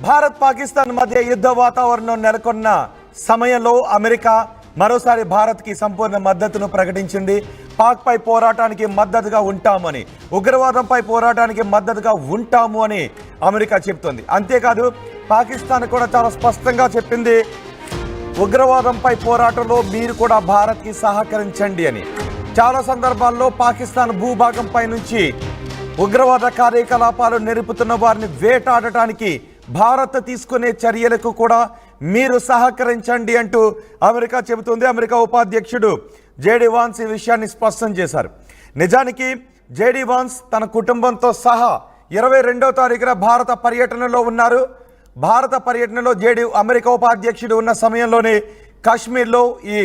భారత్ పాకిస్తాన్ మధ్య యుద్ధ వాతావరణం నెలకొన్న సమయంలో అమెరికా మరోసారి భారత్కి సంపూర్ణ మద్దతును ప్రకటించింది. పాక్పై పోరాటానికి మద్దతుగా ఉంటామని, ఉగ్రవాదంపై పోరాటానికి మద్దతుగా ఉంటాము అని అమెరికా చెప్తోంది. అంతేకాదు పాకిస్తాన్ కూడా చాలా స్పష్టంగా చెప్పింది, ఉగ్రవాదంపై పోరాటంలో మీరు కూడా భారత్కి సహకరించండి అని. చాలా సందర్భాల్లో పాకిస్తాన్ భూభాగంపై నుంచి ఉగ్రవాద కార్యకలాపాలు నిలుపుతున్న వారిని వేటాడటానికి భారత్ తీసుకునే చర్యలకు కూడా మీరు సహకరించండి అంటూ అమెరికా చెబుతుంది. అమెరికా ఉపాధ్యక్షుడు జేడీ వాన్స్ ఈ విషయాన్ని స్పష్టం చేశారు. నిజానికి జేడీ వాన్స్ తన కుటుంబంతో సహా 22వ తారీఖున భారత పర్యటనలో ఉన్నారు. భారత పర్యటనలో అమెరికా ఉపాధ్యక్షుడు ఉన్న సమయంలోనే కాశ్మీర్లో ఈ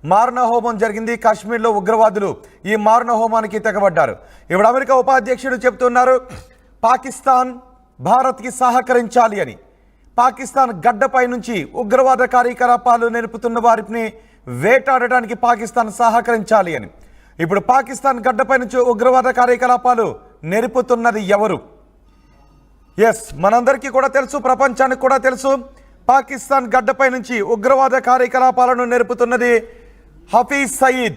మారణ హోమం జరిగింది. కాశ్మీర్లో ఉగ్రవాదులు ఈ మారణ హోమానికి తెగబడ్డారు. ఇప్పుడు అమెరికా ఉపాధ్యక్షుడు చెబుతున్నారు, పాకిస్తాన్ భారత్కి సహకరించాలి అని. పాకిస్తాన్ గడ్డపై నుంచి ఉగ్రవాద కార్యకలాపాలు నిలుపుతున్న వారిని వేటాడడానికి పాకిస్తాన్ సహకరించాలి అని. ఇప్పుడు పాకిస్తాన్ గడ్డపై నుంచి ఉగ్రవాద కార్యకలాపాలు నిలుపుతున్నది ఎవరు? ఎస్, మనందరికీ కూడా తెలుసు, ప్రపంచానికి కూడా తెలుసు. పాకిస్తాన్ గడ్డపై నుంచి ఉగ్రవాద కార్యకలాపాలను నిలుపుతున్నది హఫీజ్ సయీద్.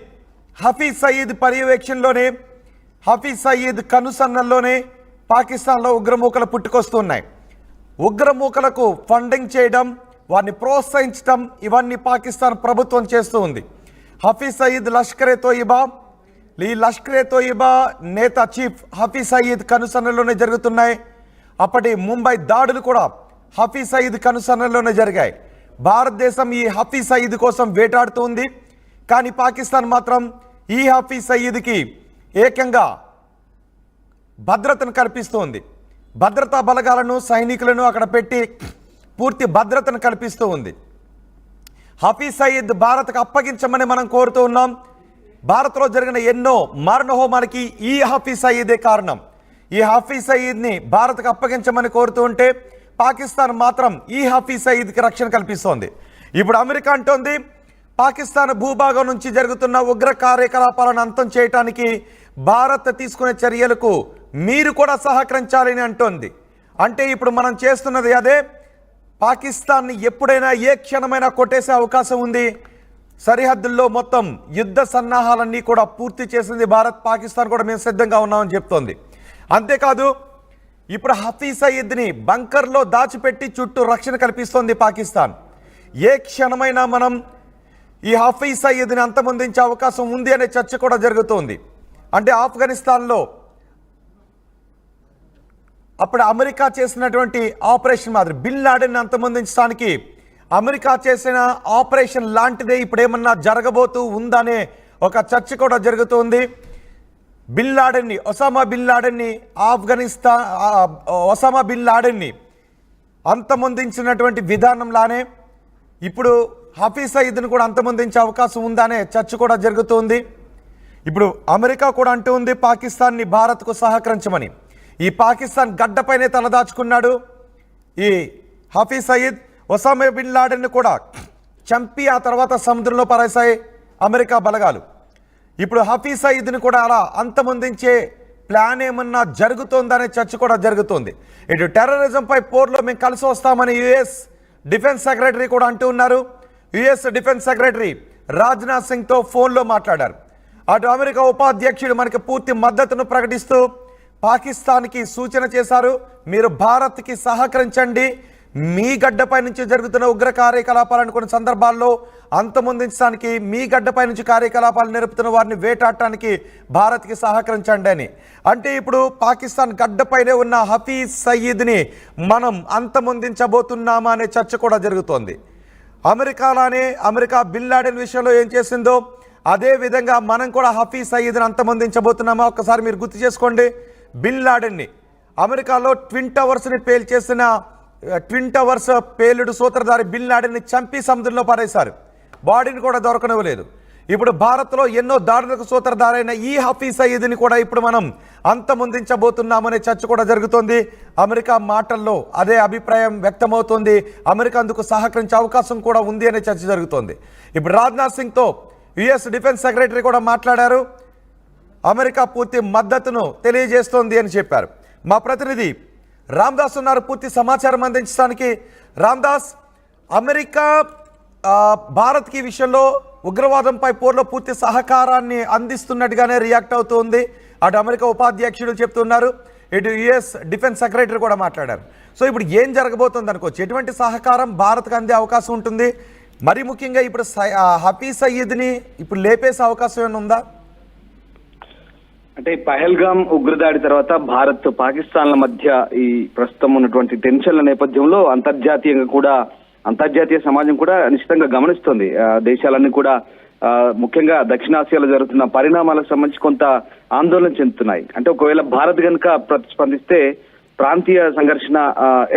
హఫీజ్ సయీద్ పర్యవేక్షణలోనే, హఫీజ్ సయీద్ కనుసన్నల్లోనే పాకిస్తాన్లో ఉగ్రమూకలు పుట్టుకొస్తున్నాయి. ఉగ్రమూకలకు ఫండింగ్ చేయడం, వారిని ప్రోత్సహించడం, ఇవన్నీ పాకిస్తాన్ ప్రభుత్వం చేస్తూ ఉంది. హఫీజ్ సయీద్ ఈ లష్కరే తోయిబా నేత చీఫ్ హఫీజ్ సయీద్ కనుసన్నల్లోనే జరుగుతున్నాయి. అప్పటి ముంబై దాడులు కూడా హఫీజ్ సయీద్ కనుసన్నల్లోనే జరిగాయి. భారతదేశం ఈ హఫీజ్ సయీద్ కోసం వేటాడుతూ ఉంది. కానీ పాకిస్తాన్ మాత్రం ఈ హఫీజ్ సయీద్కి ఏకంగా భద్రతను కల్పిస్తూ ఉంది. భద్రతా బలగాలను, సైనికులను అక్కడ పెట్టి పూర్తి భద్రతను కల్పిస్తూ ఉంది. హఫీజ్ సయీద్ భారత్కు అప్పగించమని మనం కోరుతూ ఉన్నాం. భారత్లో జరిగిన ఎన్నో మారణ హోమాలకి ఈ హఫీజ్ సయీదే కారణం. ఈ హఫీజ్ సయీద్ని భారత్కు అప్పగించమని కోరుతూ ఉంటే పాకిస్తాన్ మాత్రం ఈ హఫీజ్ సయీద్కి రక్షణ కల్పిస్తోంది. ఇప్పుడు అమెరికా అంటోంది, పాకిస్తాన్ భూభాగం నుంచి జరుగుతున్న ఉగ్ర కార్యకలాపాలను అంతం చేయడానికి భారత్ తీసుకునే చర్యలకు మీరు కూడా సహకరించాలని అంటోంది. అంటే ఇప్పుడు మనం చేస్తున్నది అదే. పాకిస్తాన్ని ఎప్పుడైనా ఏ క్షణమైనా కొట్టేసే అవకాశం ఉంది. సరిహద్దుల్లో మొత్తం యుద్ధ సన్నాహాలన్నీ కూడా పూర్తి చేసింది భారత్. పాకిస్తాన్ కూడా మేము సిద్ధంగా ఉన్నామని చెప్తోంది. అంతేకాదు ఇప్పుడు హఫీజ్ సయీద్ని బంకర్లో దాచిపెట్టి చుట్టూ రక్షణ కల్పిస్తోంది పాకిస్తాన్. ఏ క్షణమైనా మనం ఈ హఫీజ్ సయీద్ని అంతమొందించే అవకాశం ఉంది అనే చర్చ కూడా జరుగుతోంది. అంటే ఆఫ్ఘనిస్తాన్లో అప్పుడు అమెరికా చేసినటువంటి ఆపరేషన్ మాదిరి బిన్ లాడెన్ని అంతమొందించడానికి అమెరికా చేసిన ఆపరేషన్ లాంటిదే ఇప్పుడు ఏమన్నా జరగబోతూ ఉందనే ఒక చర్చ కూడా జరుగుతుంది. ఒసామా బిన్ లాడెన్ని ఒసామా బిన్ లాడెన్ని అంతమొందించినటువంటి విధానంలానే ఇప్పుడు హఫీజ్ సయీద్ని కూడా అంతమొందించే అవకాశం ఉందనే చర్చ కూడా జరుగుతుంది. ఇప్పుడు అమెరికా కూడా అంటూ ఉంది పాకిస్తాన్ని భారత్కు సహకరించమని. ఈ పాకిస్తాన్ గడ్డపైనే తలదాచుకున్నాడు ఈ హఫీజ్ సయీద్. ఒసామా బిన్ లాడెన్ని కూడా చంపి ఆ తర్వాత సముద్రంలో పరేశాయి అమెరికా బలగాలు. ఇప్పుడు హఫీజ్ సయీద్ని కూడా అలా అంతమొందించే ప్లాన్ ఏమన్నా జరుగుతోందనే చర్చ కూడా జరుగుతోంది. ఇటు టెర్రరిజంపై పోర్లో మేము కలిసి వస్తామని యుఎస్ డిఫెన్స్ సెక్రటరీ కూడా అంటూ ఉన్నారు. యుఎస్ డిఫెన్స్ సెక్రటరీ రాజ్నాథ్ సింగ్తో ఫోన్లో మాట్లాడారు. అటు అమెరికా ఉపాధ్యక్షుడు మనకి పూర్తి మద్దతును ప్రకటిస్తూ పాకిస్తాన్కి సూచన చేశారు, మీరు భారత్కి సహకరించండి. మీ గడ్డపై నుంచి జరుగుతున్న ఉగ్ర కార్యకలాపాలను కొన్ని సందర్భాల్లో అంతమొందించడానికి, మీ గడ్డపై నుంచి కార్యకలాపాలు నిలుపుతున్న వారిని వేటాడటానికి భారత్కి సహకరించండి అని. అంటే ఇప్పుడు పాకిస్తాన్ గడ్డపైనే ఉన్న హఫీజ్ సయీద్ని మనం అంతమొందించబోతున్నామా అనే చర్చ కూడా జరుగుతోంది. అమెరికా బిన్ లాడెన్ విషయంలో ఏం చేసిందో అదే విధంగా మనం కూడా హఫీజ్ సయీద్ని అంతమొందించబోతున్నామా? ఒక్కసారి మీరు గుర్తు చేసుకోండి. బిన్ లాడెన్ని అమెరికాలో ట్విన్ టవర్స్ పేలుడు సూత్రధారి బిన్ లాడెన్ని చంపి సముద్రంలో పడేశారు. బాడీని కూడా దొరకనివ్వలేదు. ఇప్పుడు భారత్లో ఎన్నో దాడులకు సూత్రధారైన ఈ హఫీజ్ సయీద్ని కూడా ఇప్పుడు మనం అంతమొందించబోతున్నామనే చర్చ కూడా జరుగుతోంది. అమెరికా మాటల్లో అదే అభిప్రాయం వ్యక్తమవుతోంది. అమెరికా అందుకు సహకరించే అవకాశం కూడా ఉంది అనే చర్చ జరుగుతోంది. ఇప్పుడు రాజ్నాథ్ సింగ్తో యుఎస్ డిఫెన్స్ సెక్రటరీ కూడా మాట్లాడారు. అమెరికా పూర్తి మద్దతును తెలియజేస్తోంది అని చెప్పారు. మా ప్రతినిధి రామ్దాస్ ఉన్నారు పూర్తి సమాచారం అందించడానికి. రామ్దాస్, అమెరికా భారత్కి ఈ విషయంలో ఉగ్రవాదంపై పోర్లో పూర్తి సహకారాన్ని అందిస్తున్నట్టుగానే రియాక్ట్ అవుతుంది. అటు అమెరికా ఉపాధ్యక్షుడు చెప్తున్నారు, ఇటు యుఎస్ డిఫెన్స్ సెక్రటరీ కూడా మాట్లాడారు. సో ఇప్పుడు ఏం జరగబోతుంది అనుకోవచ్చు? ఎటువంటి సహకారం భారత్కు అందే అవకాశం ఉంటుంది? మరి ముఖ్యంగా ఇప్పుడు హఫీజ్ సయీద్ని ఇప్పుడు లేపేసే అవకాశం ఏమైనా ఉందా? అంటే పహల్గామ్ ఉగ్రదాడి తర్వాత భారత్ పాకిస్తాన్ల మధ్య ఈ ప్రస్తుతం ఉన్నటువంటి టెన్షన్ల నేపథ్యంలో అంతర్జాతీయ సమాజం కూడా నిశ్చితంగా గమనిస్తోంది. దేశాలన్నీ కూడా ముఖ్యంగా దక్షిణాసియాలో జరుగుతున్న పరిణామాలకు సంబంధించి కొంత ఆందోళన చెందుతున్నాయి. అంటే ఒకవేళ భారత్ కనుక ప్రతిస్పందిస్తే ప్రాంతీయ సంఘర్షణ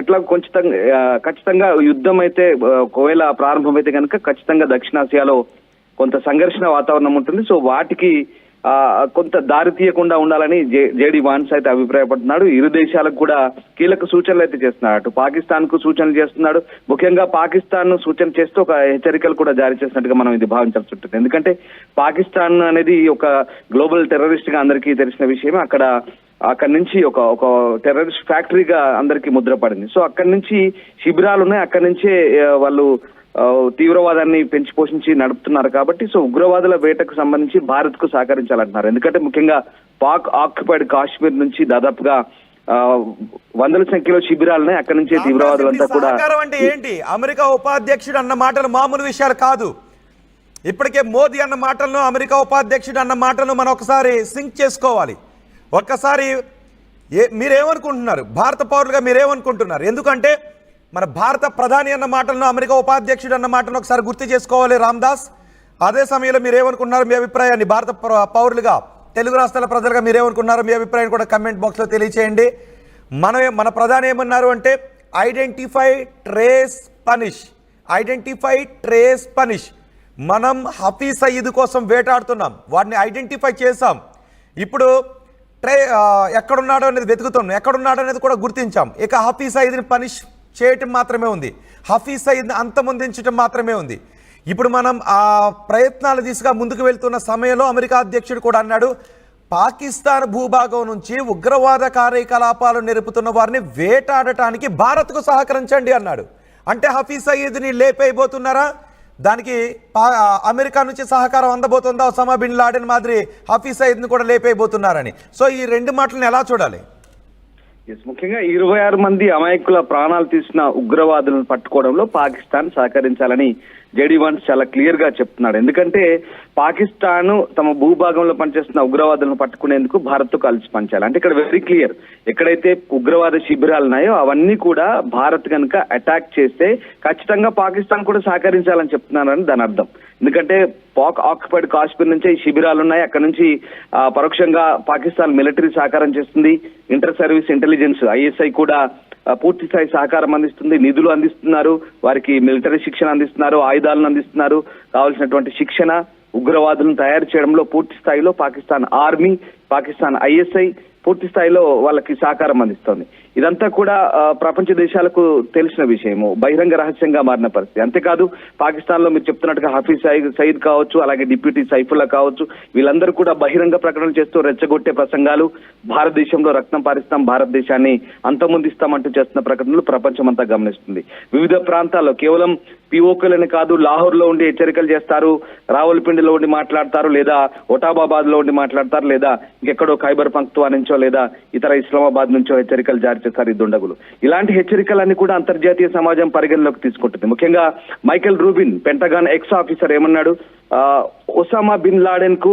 ఎట్లా ఖచ్చితంగా యుద్ధం అయితే ఒకవేళ ప్రారంభమైతే కనుక ఖచ్చితంగా దక్షిణాసియాలో కొంత సంఘర్షణ వాతావరణం ఉంటుంది. సో వాటికి కొంత దారి తీయకుండా ఉండాలని జేడి వాన్స్ అయితే అభిప్రాయపడుతున్నాడు. ఇరు దేశాలకు కూడా కీలక సూచనలు అయితే చేస్తున్నాడు. అటు పాకిస్తాన్ కు సూచనలు చేస్తున్నాడు. ముఖ్యంగా పాకిస్తాన్ ను సూచన చేస్తూ ఒక హెచ్చరికలు కూడా జారీ చేసినట్టుగా మనం ఇది భావించాల్సి ఉంటుంది. ఎందుకంటే పాకిస్తాన్ అనేది ఒక గ్లోబల్ టెర్రరిస్ట్ గా అందరికీ తెలిసిన విషయమే. అక్కడి నుంచి ఒక టెర్రరిస్ట్ ఫ్యాక్టరీగా అందరికీ ముద్రపడింది. సో అక్కడి నుంచి శిబిరాలు ఉన్నాయి, అక్కడి నుంచే వాళ్ళు తీవ్రవాదాన్ని పెంచి పోషించి నడుపుతున్నారు. కాబట్టి సో ఉగ్రవాదుల వేటకు సంబంధించి భారత్ కు సహకరించాలంటున్నారు. ఎందుకంటే ముఖ్యంగా పాక్ ఆక్యుపైడ్ కాశ్మీర్ నుంచి దాదాపుగా వందల సంఖ్యలో శిబిరాలున్నాయి. అక్కడి నుంచే తీవ్రవాదులంతా కూడా. అంటే ఏంటి? అమెరికా ఉపాధ్యక్షుడు అన్న మాటలు మామూలు విషయాలు కాదు. ఇప్పటికే మోదీ అన్న మాటలను, అమెరికా ఉపాధ్యక్షుడు అన్న మాటలను మనం ఒకసారి సింక్ చేసుకోవాలి. ఒక్కసారి మీరేమనుకుంటున్నారు? భారత పౌరులుగా మీరేమనుకుంటున్నారు? ఎందుకంటే మన భారత ప్రధాని అన్న మాటలను, అమెరికా ఉపాధ్యక్షుడు అన్న మాటలను ఒకసారి గుర్తు చేసుకోవాలి రామ్దాస్. అదే సమయంలో మీరేమనుకున్నారు? మీ అభిప్రాయాన్ని భారత పౌరులుగా, తెలుగు రాష్ట్రాల ప్రజలుగా మీరేమనుకున్నారు? మీ అభిప్రాయాన్ని కూడా కమెంట్ బాక్స్లో తెలియచేయండి. మన ప్రధాని ఏమన్నారు అంటే identify, trace, punish. Identify, trace, punish. మనం హఫీజ్ సయీద్ కోసం వేటాడుతున్నాం, వాడిని ఐడెంటిఫై చేసాం. ఇప్పుడు ఎక్కడున్నాడో అనేది వెతుకుతున్నాం, ఎక్కడున్నాడో అనేది కూడా గుర్తించాం. ఇక హఫీజ్ సయీద్ని పనిష్ చేయటం మాత్రమే ఉంది, హఫీజ్ సయీద్ని అంతమొందించడం మాత్రమే ఉంది. ఇప్పుడు మనం ఆ ప్రయత్నాల దిశగా ముందుకు వెళ్తున్న సమయంలో అమెరికా అధ్యక్షుడు కూడా అన్నాడు, పాకిస్తాన్ భూభాగం నుంచి ఉగ్రవాద కార్యకలాపాలు నెరుపుతున్న వారిని వేటాడటానికి భారత్కు సహకరించండి అన్నాడు. అంటే హఫీజ్ సయీద్ని లేపైపోతున్నారా? దానికి అమెరికా నుంచి సహకారం అందబోతుందా? ఒసామా బిన్ లాడెన్ మాదిరి హఫీజ్ సయీద్ని కూడా లేపైపోతున్నారని. సో ఈ రెండు మాటలను ఎలా చూడాలి? ముఖ్యంగా 26 మంది అమాయకుల ప్రాణాలు తీసిన ఉగ్రవాదులను పట్టుకోవడంలో పాకిస్తాన్ సహకరించాలని జేడీ వాన్స్ చాలా క్లియర్ గా చెప్తున్నాడు. ఎందుకంటే పాకిస్తాన్ తమ భూభాగంలో పనిచేస్తున్న ఉగ్రవాదులను పట్టుకునేందుకు భారత్ తో కలిసి పనిచేయాలి. అంటే ఇక్కడ వెరీ క్లియర్, ఎక్కడైతే ఉగ్రవాద శిబిరాలు ఉన్నాయో అవన్నీ కూడా భారత్ కనుక అటాక్ చేస్తే ఖచ్చితంగా పాకిస్తాన్ కూడా సహకరించాలని చెప్తున్నారని దాని అర్థం. ఎందుకంటే పాక్ ఆక్యుపైడ్ కాశ్మీర్ నుంచే ఈ శిబిరాలు ఉన్నాయి. అక్కడ నుంచి పరోక్షంగా పాకిస్తాన్ మిలిటరీ సహకారం చేస్తుంది. ఇంటర్ సర్వీస్ ఇంటెలిజెన్స్ ఐఎస్ఐ కూడా పూర్తి స్థాయి సహకారం అందిస్తుంది, నిధులు అందిస్తున్నారు, వారికి మిలిటరీ శిక్షణ అందిస్తున్నారు, ఆయుధాలను అందిస్తున్నారు, కావాల్సినటువంటి శిక్షణ, ఉగ్రవాదులను తయారు చేయడంలో పూర్తి స్థాయిలో పాకిస్తాన్ ఆర్మీ, పాకిస్తాన్ ఐఎస్ఐ పూర్తి స్థాయిలో వాళ్ళకి సహకారం అందిస్తోంది. ఇదంతా కూడా ప్రపంచ దేశాలకు తెలిసిన విషయము, బహిరంగ రహస్యంగా మారిన పరిస్థితి. అంతేకాదు పాకిస్తాన్ లో మీరు చెప్తున్నట్టుగా హఫీజ్ సయీద్ కావచ్చు, అలాగే డిప్యూటీ సైఫుల్లా కావచ్చు, వీళ్ళందరూ కూడా బహిరంగ ప్రకటనలు చేస్తూ రెచ్చగొట్టే ప్రసంగాలు, భారతదేశంలో రక్తం పారిస్తాం, భారతదేశాన్ని అంతమొందిస్తామంటూ చేస్తున్న ప్రకటనలు ప్రపంచం అంతా గమనిస్తుంది. వివిధ ప్రాంతాల్లో కేవలం పిఓకేలని కాదు, లాహోర్ లో ఉండి హెచ్చరికలు చేస్తారు, రావల్పిండిలో ఉండి మాట్లాడతారు, లేదా ఒటాబాబాద్ లో ఉండి మాట్లాడతారు, లేదా ఇంకెక్కడో ఖైబర్ పఖ్తువా నుంచో లేదా ఇతర ఇస్లామాబాద్ నుంచో హెచ్చరికలు జారీ చేస్తారు ఈ దుండగులు. ఇలాంటి హెచ్చరికలన్నీ కూడా అంతర్జాతీయ సమాజం పరిగణలోకి తీసుకుంటుంది. ముఖ్యంగా Michael Rubin, pentagon X officer ఏమన్నాడు? ఒసామా బిన్ లాడెన్ కు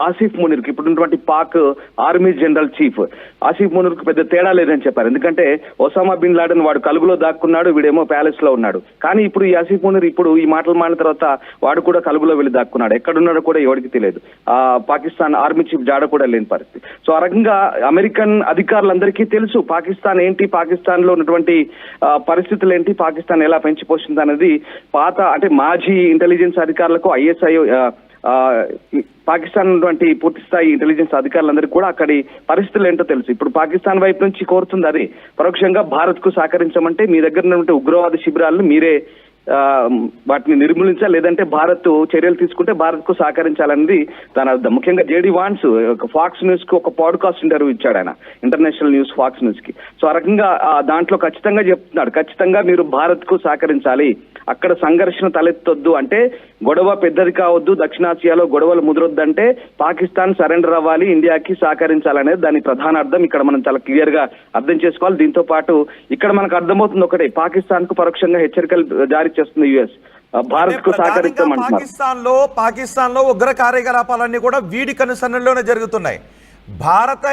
ఆసిఫ్ మునీర్ కి, ఇప్పుడున్నటువంటి Pak army general chief Asif Munir కు పెద్ద తేడా లేదని చెప్పారు. ఎందుకంటే ఒసామా బిన్ లాడెన్ వాడు కలుగులో దాక్కున్నాడు, వీడేమో ప్యాలెస్ లో ఉన్నాడు. కానీ ఇప్పుడు ఈ ఆసిఫ్ మునీర్ ఇప్పుడు ఈ మాటలు మాడిన తర్వాత వాడు కూడా కలుగులో వెళ్ళి దాక్కున్నాడు. ఎక్కడున్నాడో కూడా ఎవరికి తెలియదు. పాకిస్తాన్ ఆర్మీ చీఫ్ జాడ కూడా లేని పరిస్థితి. సో ఆ రకంగా అమెరికన్ అధికారులందరికీ తెలుసు పాకిస్తాన్ ఏంటి, పాకిస్తాన్ లో ఉన్నటువంటి పరిస్థితులు ఏంటి, పాకిస్తాన్ ఎలా పెంచి పోషింది అనేది అంటే మాజీ ఇంటెలిజెన్స్ అధికారులకు, ఐఎస్ఐ పాకిస్తాన్ ఉన్నటువంటి పూర్తి స్థాయి ఇంటెలిజెన్స్ అధికారులందరికీ కూడా అక్కడి పరిస్థితులు ఏంటో తెలుసు. ఇప్పుడు పాకిస్తాన్ వైపు నుంచి కోరుతుంది అది పరోక్షంగా భారత్ కు సహకరించమంటే మీ దగ్గర ఉన్నటువంటి ఉగ్రవాద శిబిరాలను మీరే వాటిని నిర్మూలించాలి, లేదంటే భారత్ చర్యలు తీసుకుంటే భారత్ కు సహకరించాలనేది దాని అర్థం. ముఖ్యంగా జేడి వాన్స్ ఫాక్స్ న్యూస్ కి ఒక పాడ్కాస్ట్ ఇంటర్వ్యూ ఇచ్చాడు ఆయన, ఇంటర్నేషనల్ న్యూస్ ఫాక్స్ న్యూస్ కి. సో ఆ రకంగా దాంట్లో ఖచ్చితంగా చెప్తున్నాడు, ఖచ్చితంగా మీరు భారత్ కు సహకరించాలి, అక్కడ సంఘర్షణ తలెత్తొద్దు, అంటే గొడవ పెద్దది కావద్దు, దక్షిణాసియాలో గొడవలు ముదరొద్దంటే పాకిస్తాన్ సరెండర్ అవ్వాలి, ఇండియాకి సహకరించాలనేది దాని ప్రధాన అర్థం. ఇక్కడ మనం చాలా క్లియర్ గా అర్థం చేసుకోవాలి. దీంతో పాటు ఇక్కడ మనకు అర్థమవుతుంది ఒకటే, పాకిస్తాన్ కు పరోక్షంగా హెచ్చరికలు జారీ చేస్తుంది యుఎస్, భారత్ కు సహకరిస్తామంటున్నారు. పాకిస్తాన్ లో ఉగ్ర కార్యకలాపాలన్నీ కూడా వీడి కనుసన్నల్లోనే జరుగుతున్నాయి. భారత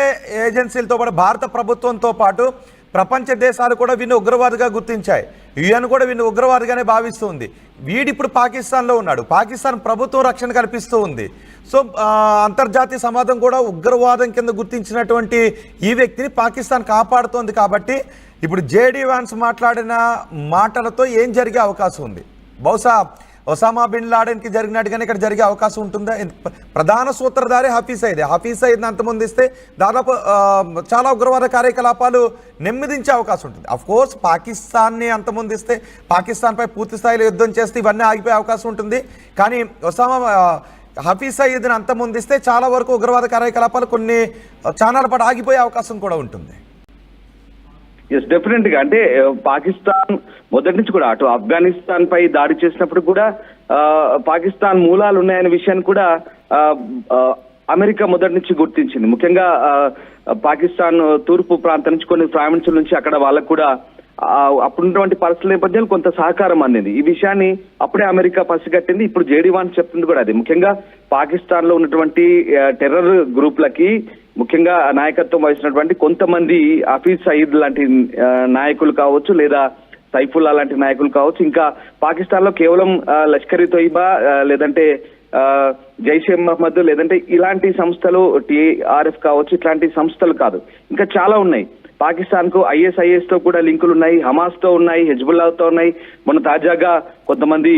ఏజెన్సీలతో పాటు భారత ప్రభుత్వంతో పాటు ప్రపంచ దేశాలు కూడా వీడిని ఉగ్రవాదిగా గుర్తించాయి. యుఎన్ కూడా వీడిని ఉగ్రవాదిగానే భావిస్తుంది. వీడిప్పుడు పాకిస్తాన్లో ఉన్నాడు, పాకిస్తాన్ ప్రభుత్వం రక్షణ కల్పిస్తూ ఉంది. సో అంతర్జాతీయ సమాజం కూడా ఉగ్రవాదం కింద గుర్తించినటువంటి ఈ వ్యక్తిని పాకిస్తాన్ కాపాడుతోంది. కాబట్టి ఇప్పుడు జేడీ వాన్స్ మాట్లాడిన మాటలతో ఏం జరిగే అవకాశం ఉంది? బహుశా ఒసామా బిన్ లాడెన్కి జరిగినట్టుగానే ఇక్కడ జరిగే అవకాశం ఉంటుందా? ప్రధాన సూత్రధారి హఫీజ్ సయీద్ని అంతమొందిస్తే దాదాపు చాలా ఉగ్రవాద కార్యకలాపాలు నెమ్మదించే అవకాశం ఉంటుంది. అఫ్కోర్స్ పాకిస్తాన్ని అంతమొందిస్తే, పాకిస్తాన్పై పూర్తి స్థాయిలో యుద్ధం చేస్తే ఇవన్నీ ఆగిపోయే అవకాశం ఉంటుంది. కానీ హఫీజ్ సయీద్ని అంతమొందిస్తే చాలా వరకు ఉగ్రవాద కార్యకలాపాలు కొన్ని చానాల పాటు ఆగిపోయే అవకాశం కూడా ఉంటుంది. ఎస్, డెఫినెట్ గా. అంటే పాకిస్తాన్ మొదటి నుంచి కూడా అటు ఆఫ్ఘనిస్తాన్ పై దాడి చేసినప్పుడు కూడా పాకిస్తాన్ మూలాలు ఉన్నాయనే విషయాన్ని కూడా అమెరికా మొదటి నుంచి గుర్తించింది. ముఖ్యంగా పాకిస్తాన్ తూర్పు ప్రాంతం నుంచి కొన్ని ప్రావిన్సుల నుంచి అక్కడ వాళ్ళకు కూడా అప్పుడున్నటువంటి పరిస్థితుల నేపథ్యంలో కొంత సహకారం అందింది. ఈ విషయాన్ని అప్పుడే అమెరికా పసిగట్టింది. ఇప్పుడు జేడీ వాన్స్ చెప్తుంది కూడా అది. ముఖ్యంగా పాకిస్తాన్ లో ఉన్నటువంటి టెర్రర్ గ్రూప్లకి ముఖ్యంగా నాయకత్వం వహించినటువంటి కొంతమంది హఫీజ్ సయీద్ లాంటి నాయకులు కావచ్చు, లేదా సైఫుల్లా లాంటి నాయకులు కావచ్చు, ఇంకా పాకిస్తాన్ లో కేవలం లష్కర్ ఇ తోయిబా లేదంటే జైషే మహమ్మద్ లేదంటే ఇలాంటి సంస్థలు, టిఆర్ఎఫ్ కావచ్చు, ఇట్లాంటి సంస్థలు కాదు, ఇంకా చాలా ఉన్నాయి. పాకిస్తాన్ కు ఐఎస్ఐఎస్ తో కూడా లింకులు ఉన్నాయి, హమాస్ తో ఉన్నాయి, హెజ్బుల్లాతో ఉన్నాయి. మొన్న తాజాగా కొంతమంది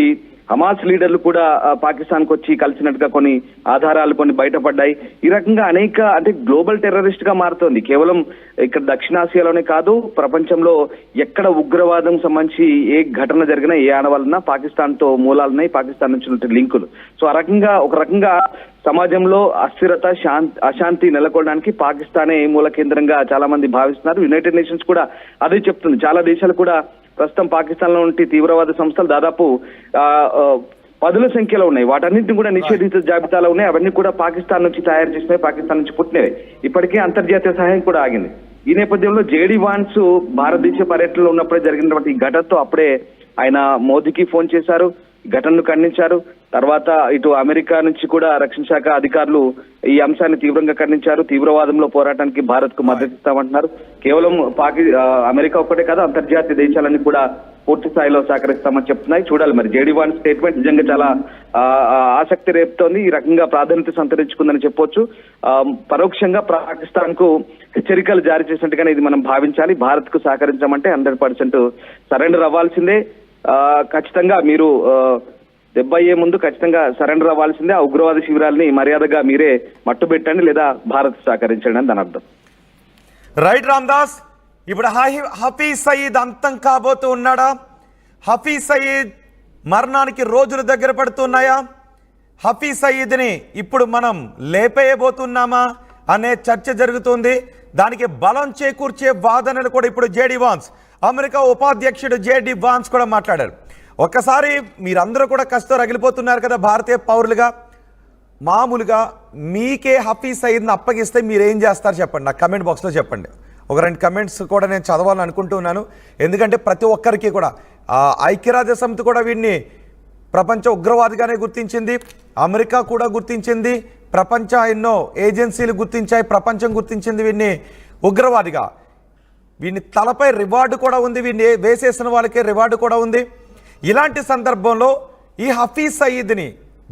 హమాస్ లీడర్లు కూడా పాకిస్తాన్ కు వచ్చి కలిసినట్టుగా కొన్ని ఆధారాలు కొన్ని బయటపడ్డాయి. ఈ రకంగా అనేక, అంటే గ్లోబల్ టెర్రరిస్ట్ గా మారుతోంది. కేవలం ఇక్కడ దక్షిణాసియాలోనే కాదు, ప్రపంచంలో ఎక్కడ ఉగ్రవాదం సంబంధించి ఏ ఘటన జరిగినా, ఏ ఆనవాళ్ళన్నా పాకిస్తాన్ తో మూలాలున్నాయి, పాకిస్తాన్ నుంచి ఉన్న లింకులు. సో ఆ రకంగా ఒక రకంగా సమాజంలో అస్థిరత, అశాంతి నెలకొనడానికి పాకిస్తానే మూల కేంద్రంగా చాలా మంది భావిస్తున్నారు. యునైటెడ్ నేషన్స్ కూడా అదే చెప్తుంది. చాలా దేశాలు కూడా ప్రస్తుతం పాకిస్తాన్ లో ఉంటే తీవ్రవాద సంస్థలు దాదాపు 10ల సంఖ్యలో ఉన్నాయి. వాటన్నింటినీ కూడా నిషేధిత జాబితాలో ఉన్నాయి. అవన్నీ కూడా పాకిస్తాన్ నుంచి తయారు చేసినవి, పాకిస్తాన్ నుంచి పుట్టినవి. ఇప్పటికే అంతర్జాతీయ సహాయం కూడా ఆగింది. ఈ నేపథ్యంలో జేడీ వాన్స్ భారతదేశ పర్యటనలో ఉన్నప్పుడే జరిగినటువంటి ఈ ఘటనతో అప్పుడే ఆయన మోదీకి ఫోన్ చేశారు, ఘటనను ఖండించారు. తర్వాత ఇటు అమెరికా నుంచి కూడా రక్షణ శాఖ అధికారులు ఈ అంశాన్ని తీవ్రంగా ఖండించారు. తీవ్రవాదంలో పోరాటానికి భారత్ కు మద్దతు ఇస్తామంటున్నారు. కేవలం అమెరికా ఒక్కటే కాదు, అంతర్జాతీయ దేశాలన్నీ కూడా పూర్తి స్థాయిలో సహకరిస్తామని చెప్తున్నాయి. చూడాలి మరి జేడీ వాన్స్ స్టేట్మెంట్ నిజంగా చాలా ఆసక్తి రేపుతోంది. ఈ రకంగా ప్రాధాన్యత సంతరించుకుందని చెప్పొచ్చు. పరోక్షంగా పాకిస్తాన్ కు హెచ్చరికలు జారీ చేసినట్టుగానే ఇది మనం భావించాలి. భారత్ కు సహకరించామంటే 100% సరెండర్ అవ్వాల్సిందే. ఖచ్చితంగా మీరు దెబ్బ అయ్యే ముందు ఖచ్చితంగా సరెండర్ అవ్వాల్సిందే. ఆ ఉగ్రవాద శిబిరాలని మర్యాదగా మీరే మట్టు పెట్టండి, లేదా భారత్ సహకరించండి అని దాని అర్థం. రైట్ రామ్దాస్, ఇప్పుడు హఫీజ్ సయీద్ అంతం కాబోతూ ఉన్నాడా? హఫీజ్ సయీద్ మరణానికి రోజులు దగ్గర పడుతున్నాయా? హఫీజ్ సయీద్ని ఇప్పుడు మనం లేపేయబోతున్నామా అనే చర్చ జరుగుతుంది. దానికి బలం చేకూర్చే వాదనలు కూడా ఇప్పుడు జేడీ వాన్స్, అమెరికా ఉపాధ్యక్షుడు జేడీ వాన్స్ కూడా మాట్లాడారు. ఒక్కసారి మీరందరూ కూడా కష్టం రగిలిపోతున్నారు కదా భారతీయ పౌరులుగా. మామూలుగా మీకే హఫీజ్ సయీద్ని అప్పగిస్తే మీరు ఏం చేస్తారు చెప్పండి, నాకు కమెంట్ బాక్స్లో చెప్పండి. ఒక 2 కమెంట్స్ కూడా నేను చదవాలని అనుకుంటున్నాను. ఎందుకంటే ప్రతి ఒక్కరికి కూడా ఐక్యరాజ్య సమితి కూడా వీడిని ప్రపంచ ఉగ్రవాదిగానే గుర్తించింది, అమెరికా కూడా గుర్తించింది, ప్రపంచ ఎన్నో ఏజెన్సీలు గుర్తించాయి, ప్రపంచం గుర్తించింది వీడిని ఉగ్రవాదిగా. వీడిని తలపై రివార్డు కూడా ఉంది, వీడిని వేసేసిన వాళ్ళకే రివార్డు కూడా ఉంది. ఇలాంటి సందర్భంలో ఈ హఫీజ్ సయీద్ని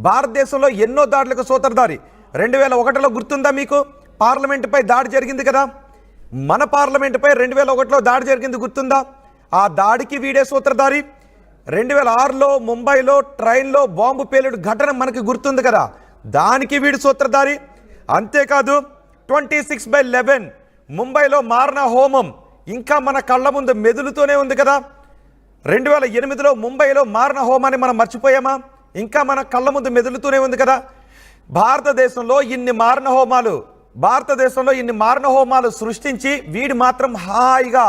భారతదేశంలో ఎన్నో దాడులకు సూత్రధారి. 2001లో గుర్తుందా మీకు? పార్లమెంటుపై దాడి జరిగింది కదా, మన పార్లమెంటుపై 2001లో దాడి జరిగింది గుర్తుందా? ఆ దాడికి వీడే సూత్రధారి. 2006లో ముంబైలో ట్రైన్లో బాంబు పేలుడు ఘటన మనకి గుర్తుంది కదా, దానికి వీడు సూత్రధారి. అంతేకాదు 26/11 ముంబైలో మారణ హోమం ఇంకా మన కళ్ళ ముందు మెదులుతూనే ఉంది కదా. 2008లో ముంబైలో మారణ హోమాన్ని మనం మర్చిపోయామా? ఇంకా మన కళ్ళ ముందు మెదులుతూనే ఉంది కదా. భారతదేశంలో ఇన్ని మారణ హోమాలు సృష్టించి వీడు మాత్రం హాయిగా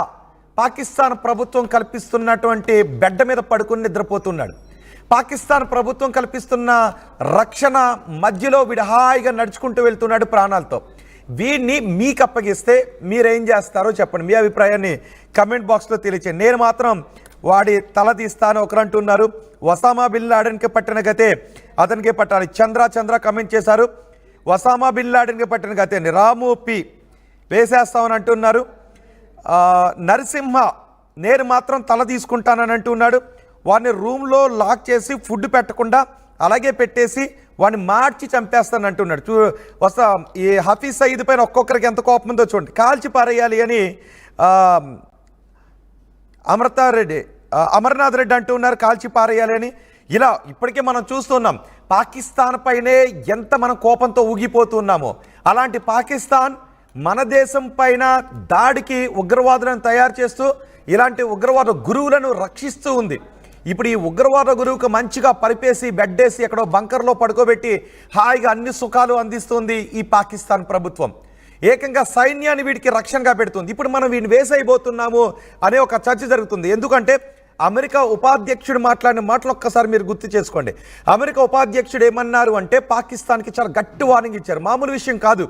పాకిస్తాన్ ప్రభుత్వం కల్పిస్తున్నటువంటి బెడ్డ మీద పడుకుని నిద్రపోతున్నాడు. పాకిస్తాన్ ప్రభుత్వం కల్పిస్తున్న రక్షణ మధ్యలో వీడు హాయిగా నడుచుకుంటూ వెళ్తున్నాడు ప్రాణాలతో. వీడిని మీకు అప్పగిస్తే మీరేం చేస్తారో చెప్పండి. మీ అభిప్రాయాన్ని కమెంట్ బాక్స్లో తెలియచేయండి. నేను మాత్రం వాడి తల తీస్తాను ఒకరు అంటున్నారు. ఒసామా బిన్ లాడెన్కి పట్టిన గతే అతనికి పట్టాలి. చంద్ర కమెంట్ చేశారు. ఒసామా బిన్ లాడెన్కి పట్టిన గతే అని రాము పి వేసేస్తామని అంటున్నారు. నరసింహ నేను మాత్రం తల తీసుకుంటానని అంటున్నాడు. వాడిని రూమ్లో లాక్ చేసి ఫుడ్ పెట్టకుండా అలాగే పెట్టేసి వాడిని మార్చి చంపేస్తాను అంటున్నాడు. ఈ హఫీజ్ సయీద్ పైన ఒక్కొక్కరికి ఎంత కోపం ఉందో చూడండి. కాల్చి పారేయాలి అని అమర్నాథ్ రెడ్డి అంటున్నారు, కాల్చి పారేయాలి అని. ఇలా ఇప్పటికే మనం చూస్తున్నాం పాకిస్తాన్ పైనే ఎంత మనం కోపంతో ఊగిపోతున్నామో. అలాంటి పాకిస్తాన్ మన దేశం పైన దాడికి ఉగ్రవాదులను తయారు చేస్తూ ఇలాంటి ఉగ్రవాద గురువులను రక్షిస్తూ ఉంది. ఇప్పుడు ఈ ఉగ్రవాద గురువుకు మంచిగా పరిపేసి బెడ్డేసి ఎక్కడో బంకర్లో పడుకోబెట్టి హాయిగా అన్ని సుఖాలు అందిస్తుంది ఈ పాకిస్తాన్ ప్రభుత్వం. ఏకంగా సైన్యాన్ని వీడికి రక్షణగా పెడుతుంది. ఇప్పుడు మనం వీడిని వేసైపోతున్నాము అనే ఒక చర్చ జరుగుతుంది. ఎందుకంటే అమెరికా ఉపాధ్యక్షుడు మాట్లాడిన మాటలు ఒక్కసారి మీరు గుర్తు చేసుకోండి. అమెరికా ఉపాధ్యక్షుడు ఏమన్నారు అంటే పాకిస్తాన్కి చాలా గట్టి వార్నింగ్ ఇచ్చారు. మామూలు విషయం కాదు.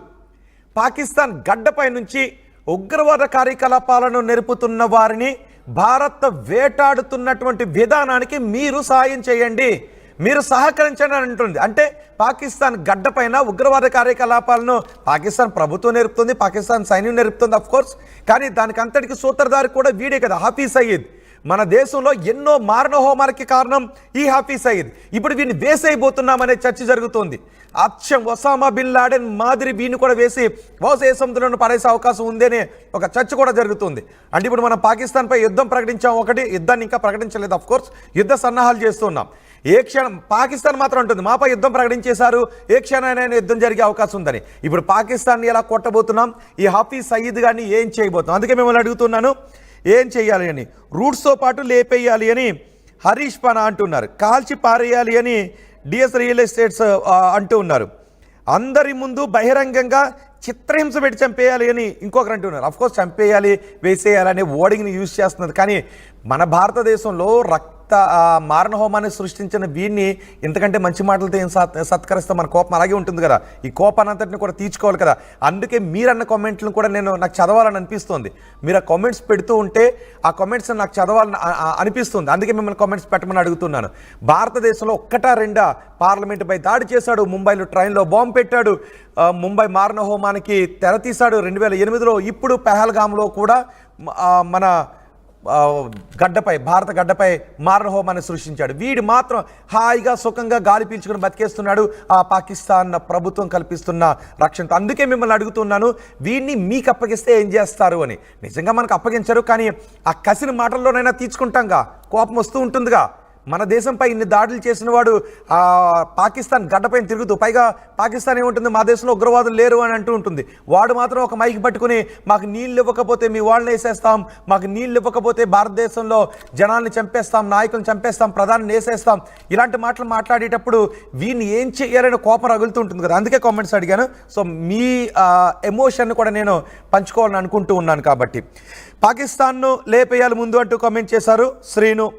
పాకిస్తాన్ గడ్డపై నుంచి ఉగ్రవాద కార్యకలాపాలను నెరుపుతున్న వారిని భారత్ వేటాడుతున్నటువంటి విధానానికి మీరు సాయం చేయండి, మీరు సహకరించండి అని అంటుంది. అంటే పాకిస్తాన్ గడ్డపైన ఉగ్రవాద కార్యకలాపాలను పాకిస్తాన్ ప్రభుత్వం నేర్పుతుంది, పాకిస్తాన్ సైన్యం నేర్పుతుంది అఫ్ కోర్స్. కానీ దానికి అంతటికి సూత్రధారి కూడా వీడే కదా, హఫీజ్ సయీద్. మన దేశంలో ఎన్నో మారణ హోమాలకి కారణం ఈ హఫీజ్ సయీద్. ఇప్పుడు వీడిని వేసైపోతున్నామనే చర్చ జరుగుతోంది. అచ్చం ఒసామా బిన్ లాడెన్ మాదిరి వీడిని కూడా వేసి బహుశా సముద్రంలో పడేసే అవకాశం ఉందనే ఒక చర్చ కూడా జరుగుతుంది. అంటే ఇప్పుడు మనం పాకిస్తాన్పై యుద్ధం ప్రకటించాం, యుద్ధాన్ని ఇంకా ప్రకటించలేదు అఫ్ కోర్స్, యుద్ధ సన్నాహాలు చేస్తున్నాం. ఏ క్షణం పాకిస్తాన్ మాత్రం ఉంటుంది మాపై యుద్ధం ప్రకటించేశారు, ఏ క్షణమైనా యుద్ధం జరిగే అవకాశం ఉందని. ఇప్పుడు పాకిస్తాన్ని ఎలా కొట్టబోతున్నాం, ఈ హఫీజ్ సయీద్ గారిని ఏం చేయబోతున్నాం? అందుకే మిమ్మల్ని అడుగుతున్నాను, ఏం చేయాలి అని. రూట్స్తో పాటు లేపేయాలి అని హరీష్ పనా అంటున్నారు. కాల్చి పారేయాలి అని డిఎస్ రియల్ ఎస్టేట్స్ అంటూ ఉన్నారు. అందరి ముందు బహిరంగంగా చిత్రహింస పెట్టి చంపేయాలి అని ఇంకొకరు అంటున్నారు. అఫ్కోర్స్ చంపేయాలి, వేసేయాలి అనే వర్డింగ్ని యూజ్ చేస్తున్నది. కానీ మన భారతదేశంలో మారణ హోమాన్ని సృష్టించిన వీడిని ఇంతకంటే మంచి మాటలతో ఏం సత్కరిస్తే మన కోపం అలాగే ఉంటుంది కదా. ఈ కోపానంతటిని కూడా తీర్చుకోవాలి కదా. అందుకే మీరన్న కామెంట్లను కూడా నాకు చదవాలని అనిపిస్తుంది. మీరు ఆ కామెంట్స్ పెడుతూ ఉంటే ఆ కామెంట్స్ నాకు చదవాలని అనిపిస్తుంది. అందుకే మిమ్మల్ని కామెంట్స్ పెట్టమని అడుగుతున్నాను. భారతదేశంలో ఒక్కటా రెండా పార్లమెంటుపై దాడి చేశాడు, ముంబైలో ట్రైన్లో బాంబు పెట్టాడు, ముంబై మారణ హోమానికి తెరతీశాడు 2008లో. ఇప్పుడు పెహల్గామ్లో కూడా మన భారత గడ్డపై మారణ హోమాన్ని సృష్టించాడు. వీడు మాత్రం హాయిగా సుఖంగా గాలి పీల్చుకుని బతికేస్తున్నాడు ఆ పాకిస్తాన్ ప్రభుత్వం కల్పిస్తున్న రక్షణతో. అందుకే మిమ్మల్ని అడుగుతున్నాను, వీడిని మీకు అప్పగిస్తే ఏం చేస్తారు అని. నిజంగా మనకు అప్పగించరు, కానీ ఆ కసిన మాటల్లోనైనా తీర్చుకుంటాంగా, కోపం వస్తూ ఉంటుందిగా. మన దేశంపై ఇన్ని దాడులు చేసిన వాడు పాకిస్తాన్ గడ్డపైన తిరుగుతూ, పైగా పాకిస్తాన్ ఏముంటుంది, మా దేశంలో ఉగ్రవాదులు లేరు అని అంటూ ఉంటుంది. వాడు మాత్రం ఒక మైక్ పట్టుకుని మాకు నీళ్ళు ఇవ్వకపోతే మీ వాళ్ళని వేసేస్తాం, మాకు నీళ్ళు ఇవ్వకపోతే భారతదేశంలో జనాల్ని చంపేస్తాం, నాయకులను చంపేస్తాం, ప్రధాని వేసేస్తాం, ఇలాంటి మాటలు మాట్లాడేటప్పుడు వీడిని ఏం చేయాలని కోపం రగులుతూ ఉంటుంది కదా. అందుకే కామెంట్స్ అడిగాను. సో మీ ఎమోషన్ కూడా నేను పంచుకోవాలని అనుకుంటూ ఉన్నాను. కాబట్టి పాకిస్తాన్ను లేపేయాలి ముందు అంటూ కామెంట్ చేశారు శ్రీను.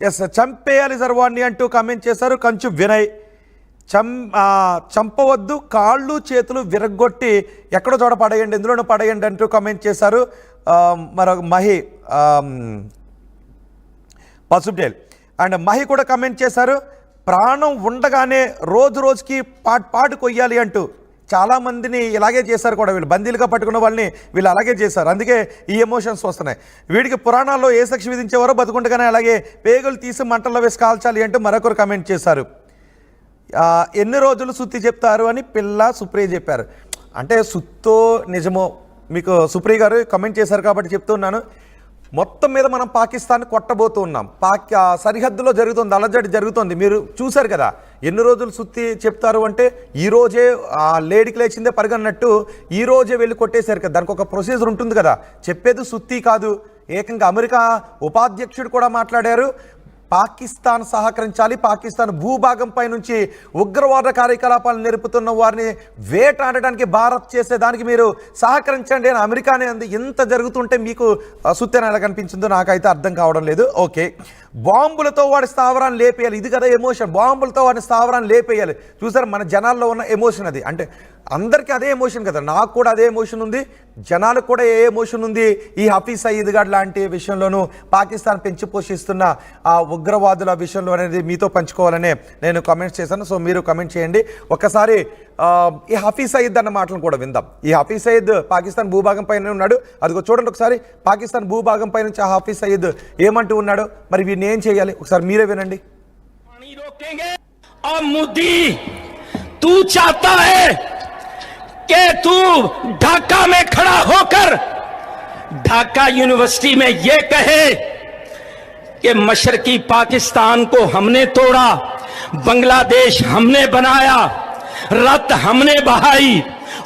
ఎస్, చంపేయాలి సర్వాన్ని అంటూ కామెంట్ చేశారు కంచు వినయ్. చంపవద్దు, కాళ్ళు చేతులు విరగొట్టి ఎక్కడో చోట పడేయండి, ఎందులోనూ పడేయండి అంటూ కామెంట్ చేశారు మరొక మహి పసుపుటేల్. అండ్ మహి కూడా కామెంట్ చేశారు ప్రాణం ఉండగానే రోజుకి పాటు కొయ్యాలి అంటూ. చాలామందిని ఇలాగే చేశారు కూడా, వీళ్ళు బందీలుగా పట్టుకున్న వాళ్ళని వీళ్ళు అలాగే చేశారు. అందుకే ఈ ఎమోషన్స్ వస్తున్నాయి. వీడికి పురాణాల్లో ఏ శిక్ష విధించేవారో బతుకుండగానే అలాగే పేగులు తీసి మంటల్లో వేసి కాల్చాలి అంటూ మరొకరు కామెంట్ చేశారు. ఎన్ని రోజులు సుత్తి చెప్తారు అని పిల్ల సుప్రియ చెప్పారు. అంటే సుత్తో నిజమో మీకు సుప్రియ గారు కామెంట్ చేశారు కాబట్టి చెప్తున్నాను. మొత్తం మీద మనం పాకిస్తాన్ కొట్టబోతూ ఉన్నాం. సరిహద్దులో జరుగుతుంది, అలజడి జరుగుతుంది. మీరు చూశారు కదా, ఎన్ని రోజులు సుత్తి చెప్తారు అంటే ఈరోజే లేడికి లేచిందే పరిగన్నట్టు ఈరోజే వెళ్ళి కొట్టేశారు కదా. దానికి ఒక ప్రొసీజర్ ఉంటుంది కదా. చెప్పేది సుత్తి కాదు, ఏకంగా అమెరికా ఉపాధ్యక్షుడు కూడా మాట్లాడారు. పాకిస్తాన్ సహకరించాలి, పాకిస్తాన్ భూభాగంపై నుంచి ఉగ్రవాద కార్యకలాపాలు నేర్పుతున్న వారిని వేటాడడానికి భారత్ చేసేదానికి మీరు సహకరించండి అని అమెరికానే అంది. ఇంత జరుగుతుంటే మీకు సుత్తెన ఎలా కనిపించిందో నాకైతే అర్థం కావడం లేదు. ఓకే, బాంబులతో వాడి స్థావరాన్ని లేపేయాలి, ఇది కదా ఎమోషన్. బాంబులతో వాడి స్థావరాన్ని లేపేయాలి. చూసారు మన జనాల్లో ఉన్న ఎమోషన్ అది. అంటే అందరికీ అదే ఎమోషన్ కదా, నాకు కూడా అదే ఎమోషన్ ఉంది, జనాలకు కూడా ఏ ఎమోషన్ ఉంది. ఈ హఫీజ్ సయీద్ గాడ్ లాంటి విషయంలోనూ పాకిస్తాన్ పెంచి పోషిస్తున్న ఆ ఉగ్రవాదుల విషయంలో అనేది మీతో పంచుకోవాలనే నేను కామెంట్స్ చేశాను. సో మీరు కామెంట్ చేయండి. ఒక్కసారి ఈ హఫీజ్ సయీద్ అన్న మాటలను కూడా విందాం. ఈ హఫీజ్ సయీద్ పాకిస్తాన్ భూభాగం పైన ఉన్నాడు. అదిగో చూడండి ఒకసారి, పాకిస్తాన్ భూభాగం పై నుంచి ఆ హఫీజ్ సయీద్ ఏమంటూ ఉన్నాడు, మరి వీడిని ఏం చేయాలి ఒకసారి మీరే వినండి. तू चाहता है कि तू ढाका में खड़ा होकर ढाका यूनिवर्सिटी में यह कहे कि मशरकी पाकिस्तान को हमने तोड़ा, बांग्लादेश हमने बनाया, रक्त हमने बहाई,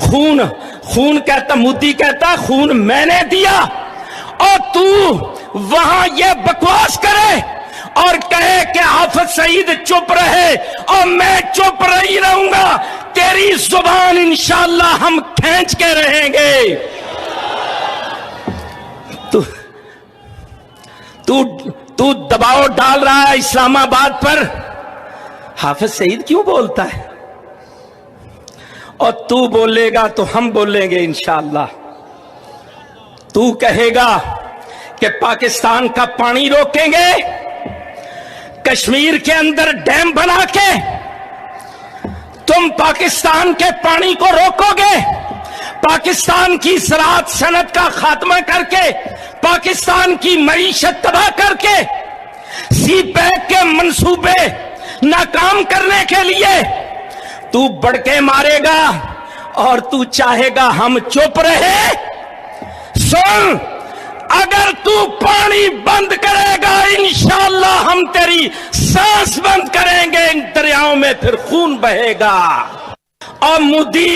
खून कहता, मोदी कहता खून मैंने दिया, और तू वहां ये बकवास करे और कहे कि हाफिज सईद चुप रहे और मैं चुप नहीं रहूंगा. तेरी जुबान इंशाअल्लाह हम खींच के रहेंगे. तू दबाव डाल रहा है इस्लामाबाद पर. हाफिज सईद क्यों बोलता है? और तू बोलेगा तो हम बोलेंगे इंशाअल्लाह. तू कहेगा कि पाकिस्तान का पानी रोकेंगे, कश्मीर के अंदर डैम बना के तुम पाकिस्तान के पानी को रोकोगे, पाकिस्तान की ज़राअत सनत का खात्मा करके, पाकिस्तान की मईशत तबाह करके, सी पैक के मंसूबे नाकाम करने के लिए तू बड़के मारेगा और तू चाहेगा हम चुप रहे. सुन, अगर तू पानी बंद करेगा इंशाअल्लाह हम तेरी सांस बंद करेंगे. इन दरियाओं में फिर खून बहेगा. और मोदी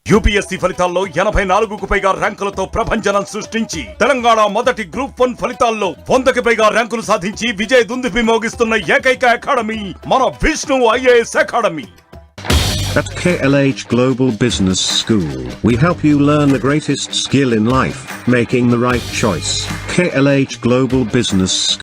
యూపీఎస్సీ ఫలితాల్లో 84కు పైగా ర్యాంకులతో ప్రభంజనం సృష్టించి తెలంగాణ మొదటి గ్రూప్ 1 ఫలితాల్లో 100కి పైగా ర్యాంకులు సాధించి విజయ దుందుభి మోగిస్తున్న ఏకైక అకాడమీ మన Vishnu IAS academy. At KLH Global Business School, we help you learn the greatest skill in life, making the right choice. KLH Global Business School.